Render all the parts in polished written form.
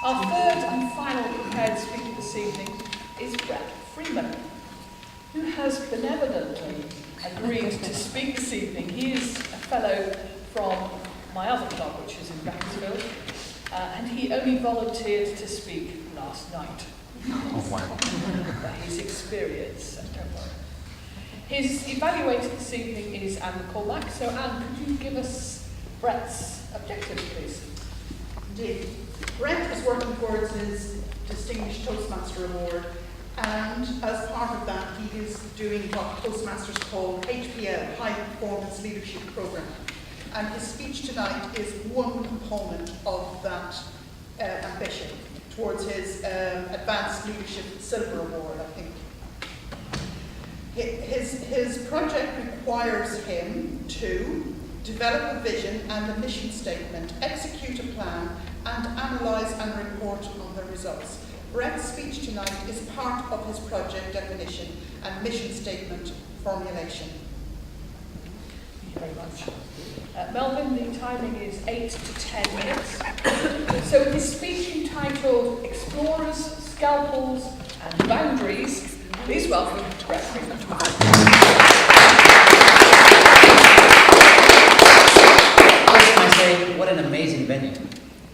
Our third and final prepared speaker this evening is Bret Freeman, who has benevolently agreed to speak this evening. He is a fellow from my other club, which is in Beaconsfield, and he only volunteered to speak last night. Oh, wow. His experience, don't worry. His evaluator this evening is Anne Colmack. So Anne, could you give us Bret's objectives, please? Indeed. Bret is working towards his Distinguished Toastmaster Award, and as part of that he is doing what Toastmasters call HPL, High Performance Leadership Programme. And his speech tonight is one component of that ambition towards his Advanced Leadership Silver Award, I think. His project requires him to develop a vision and a mission statement, execute a plan, and analyse and report on the results. Bret's speech tonight is part of his project definition and mission statement formulation. Thank you very much. Melvin, the timing is 8 to 10 minutes. So his speech entitled Explorers, Scalpels and Boundaries, please welcome Bret Freeman. First, can I say, what an amazing venue.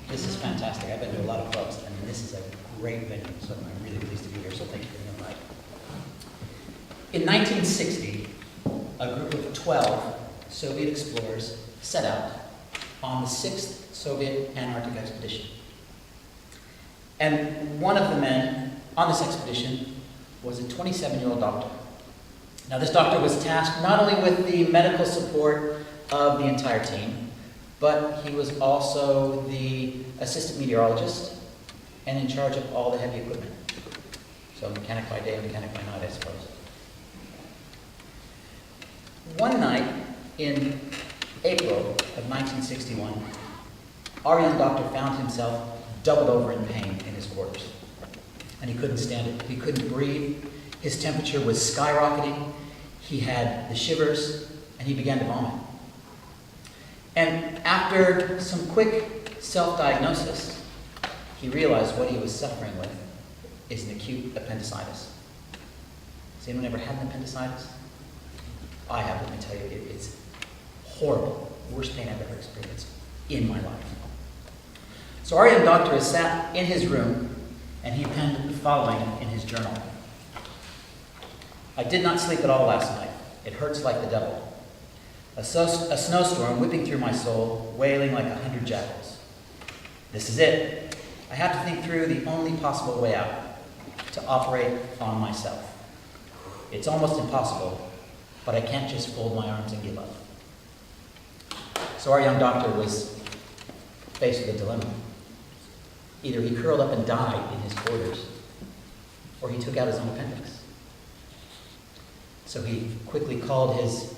This is fantastic. I've been to a lot of clubs, and this is a great venue, so I'm really pleased to be here, so thank you for the invite. In 1960, a group of 12 Soviet explorers set out on the 6th Soviet Antarctic expedition. And one of the men on this expedition was a 27-year-old doctor. Now, this doctor was tasked not only with the medical support of the entire team, but he was also the assistant meteorologist and in charge of all the heavy equipment. So mechanic by day, mechanic by night, I suppose. One night in April of 1961, our young doctor found himself doubled over in pain in his quarters. And he couldn't stand it. He couldn't breathe. His temperature was skyrocketing. He had the shivers, and he began to vomit. And after some quick self-diagnosis, he realized what he was suffering with is an acute appendicitis. Has anyone ever had an appendicitis? I have, let me tell you, it's horrible. Worst pain I've ever experienced in my life. So our young doctor is sat in his room, and he penned the following in his journal. I did not sleep at all last night. It hurts like the devil. A snowstorm whipping through my soul, wailing like 100 jackals. This is it. I have to think through the only possible way out, to operate on myself. It's almost impossible, but I can't just fold my arms and give up. So our young doctor was faced with a dilemma. Either he curled up and died in his quarters, or he took out his own appendix. So he quickly called his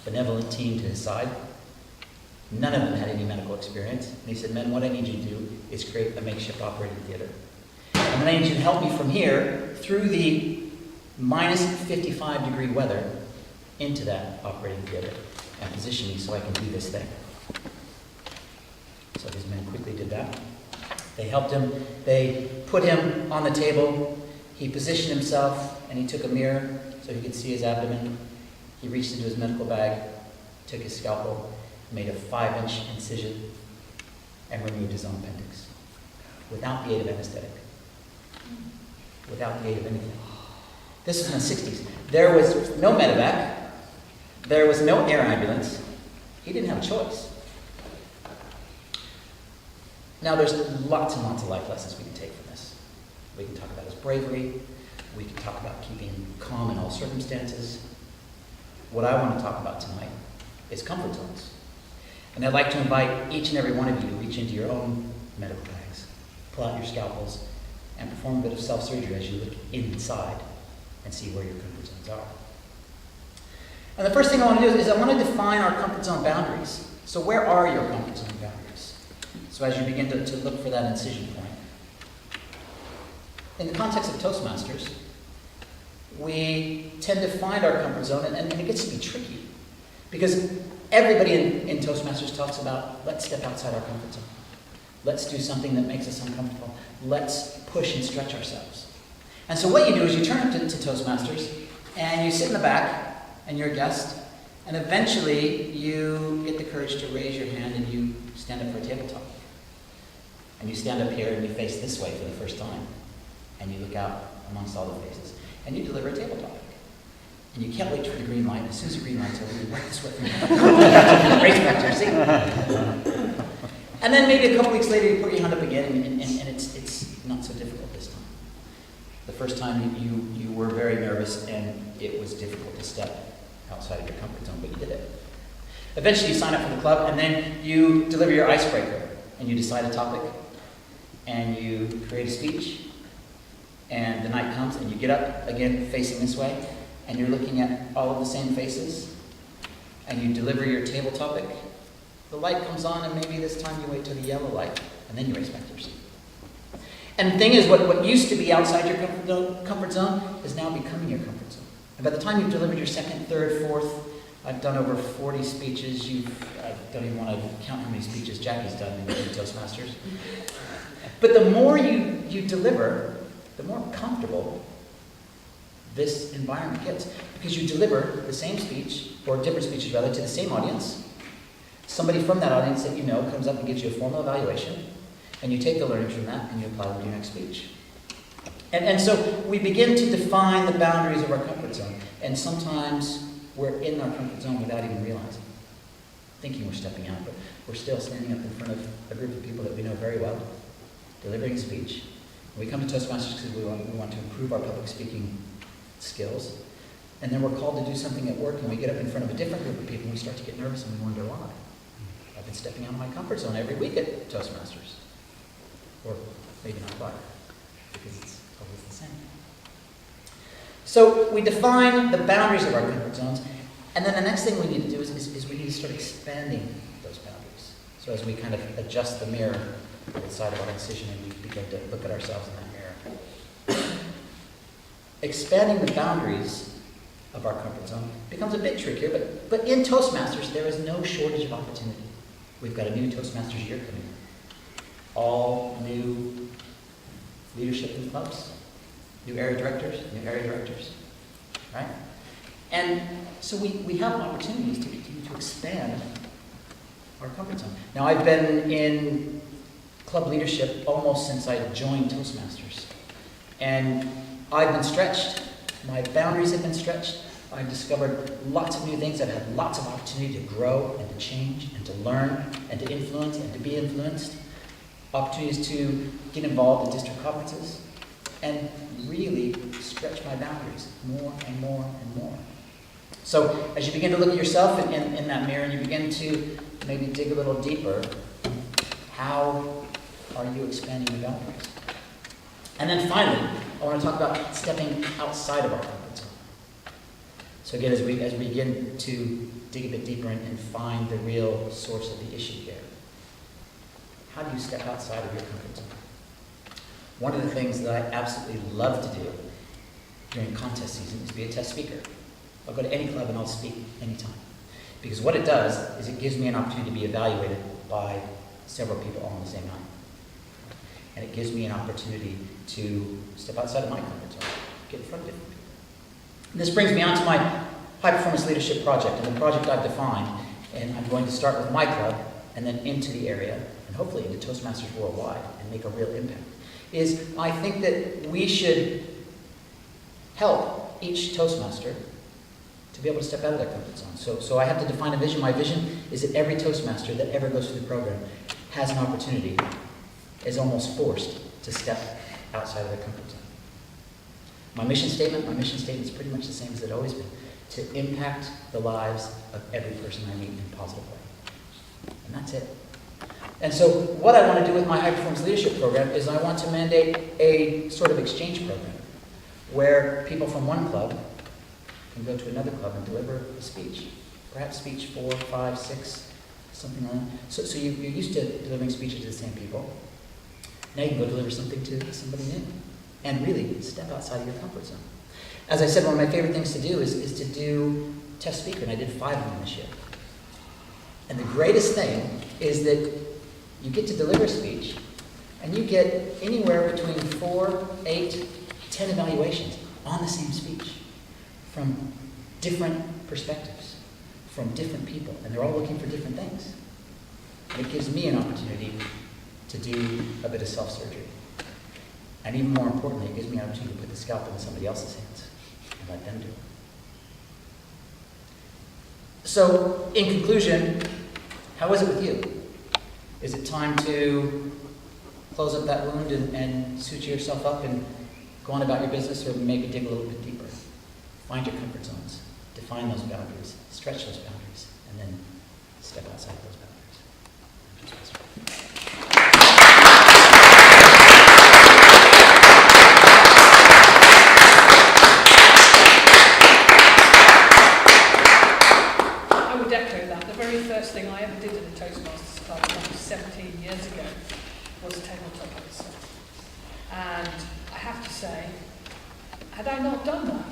benevolent team to his side. None of them had any medical experience. And he said, men, what I need you to do is create a makeshift operating theater. And I need you to help me from here through the minus 55-degree weather into that operating theater and position me so I can do this thing. So his men quickly did that. They helped him. They put him on the table. He positioned himself, and he took a mirror so he could see his abdomen. He reached into his medical bag, took his scalpel, made a 5-inch incision, and removed his own appendix. Without the aid of anesthetic. Without the aid of anything. This was in the 60s. There was no medevac. There was no air ambulance. He didn't have a choice. Now, there's lots and lots of life lessons we can take from this. We can talk about his bravery. We can talk about keeping calm in all circumstances. What I want to talk about tonight is comfort zones. And I'd like to invite each and every one of you to reach into your own medical bags, pull out your scalpels, and perform a bit of self-surgery as you look inside and see where your comfort zones are. And the first thing I want to do is I want to define our comfort zone boundaries. So where are your comfort zone boundaries? So as you begin to look for that incision point. In the context of Toastmasters, we tend to find our comfort zone, and it gets to be tricky. Because everybody in Toastmasters talks about, let's step outside our comfort zone. Let's do something that makes us uncomfortable. Let's push and stretch ourselves. And so what you do is you turn up to Toastmasters, and you sit in the back, and you're a guest, and eventually you get the courage to raise your hand and you stand up for a table talk. And you stand up here and you face this way for the first time, and you look out amongst all the faces, and you deliver a table topic. And you can't wait for the green light. As soon as the green light's over, you wipe the sweat from your hand. Raise back there, see? And then maybe a couple weeks later, you put your hand up again, and it's not so difficult this time. The first time you were very nervous, and it was difficult to step outside of your comfort zone, but you did it. Eventually, you sign up for the club, and then you deliver your icebreaker, and you decide a topic, and you create a speech, and the night comes, and you get up again facing this way, and you're looking at all of the same faces, and you deliver your table topic. The light comes on, and maybe this time you wait till the yellow light, and then you raise back to your seat. And the thing is, what used to be outside your comfort zone is now becoming your comfort zone. And by the time you've delivered your second, third, fourth, I've done over 40 speeches. I don't even want to count how many speeches Jackie's done in Toastmasters. But the more you deliver, the more comfortable this environment gets. Because you deliver the same speech, or different speeches rather, to the same audience. Somebody from that audience that you know comes up and gives you a formal evaluation, and you take the learnings from that and you apply them to your next speech. And so we begin to define the boundaries of our comfort zone, and sometimes we're in our comfort zone without even realizing, thinking we're stepping out, but we're still standing up in front of a group of people that we know very well, delivering a speech. And we come to Toastmasters because we want to improve our public speaking skills, and then we're called to do something at work, and we get up in front of a different group of people, and we start to get nervous, and we wonder why. I've been stepping out of my comfort zone every week at Toastmasters. Or maybe not quite, because it's always the same. So we define the boundaries of our comfort zones, and then the next thing we need to do is we need to start expanding those boundaries. So as we kind of adjust the mirror to the side of our incision, and we begin to look at ourselves in that mirror. Expanding the boundaries of our comfort zone becomes a bit trickier, but in Toastmasters, there is no shortage of opportunity. We've got a new Toastmasters year coming. All new leadership in clubs, new area directors, right? And so we have opportunities to continue to expand our comfort zone. Now, I've been in club leadership almost since I joined Toastmasters, and I've been stretched. My boundaries have been stretched. I've discovered lots of new things. I've had lots of opportunity to grow and to change and to learn and to influence and to be influenced. Opportunities to get involved in district conferences and really stretch my boundaries more and more and more. So as you begin to look at yourself in that mirror, and you begin to maybe dig a little deeper, how are you expanding your boundaries? And then finally, I want to talk about stepping outside of our comfort zone. So again, as we begin to dig a bit deeper and find the real source of the issue here, how do you step outside of your comfort zone? One of the things that I absolutely love to do during contest season is be a test speaker. I'll go to any club and I'll speak anytime. Because what it does is it gives me an opportunity to be evaluated by several people all on the same night. And it gives me an opportunity to step outside of my comfort zone, get in front of different people. And this brings me on to my high performance leadership project, and the project I've defined, and I'm going to start with my club and then into the area, and hopefully into Toastmasters worldwide, and make a real impact, is I think that we should help each Toastmaster to be able to step out of their comfort zone. So I have to define a vision. My vision is that every Toastmaster that ever goes through the program has an opportunity, is almost forced to step outside of their comfort zone. My mission statement is pretty much the same as it's always been, to impact the lives of every person I meet in a positive way. And that's it. And so what I want to do with my high performance leadership program is I want to mandate a sort of exchange program where people from one club can go to another club and deliver a speech. Perhaps speech 4, 5, 6, something like that. So you're used to delivering speeches to the same people. Now you can go deliver something to somebody new and really step outside of your comfort zone. As I said, one of my favorite things to do is to do test speaker, and I did 5 of them this year. And the greatest thing is that you get to deliver a speech, and you get anywhere between 4, 8, 10 evaluations on the same speech from different perspectives, from different people, and they're all looking for different things. And it gives me an opportunity to do a bit of self-surgery. And even more importantly, it gives me an opportunity to put the scalpel in somebody else's hands and let them do it. So, in conclusion, how is it with you? Is it time to close up that wound and suture yourself up and go on about your business, or maybe dig a little bit deeper? Find your comfort zones, define those boundaries, stretch those boundaries, and then step outside those boundaries. I would echo that. The very first thing I ever did at the Toastmasters Club 17 years ago was tabletop answer. And I have to say, had I not done that,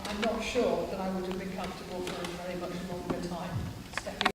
I'm not sure that I would have been comfortable for a very much longer time stepping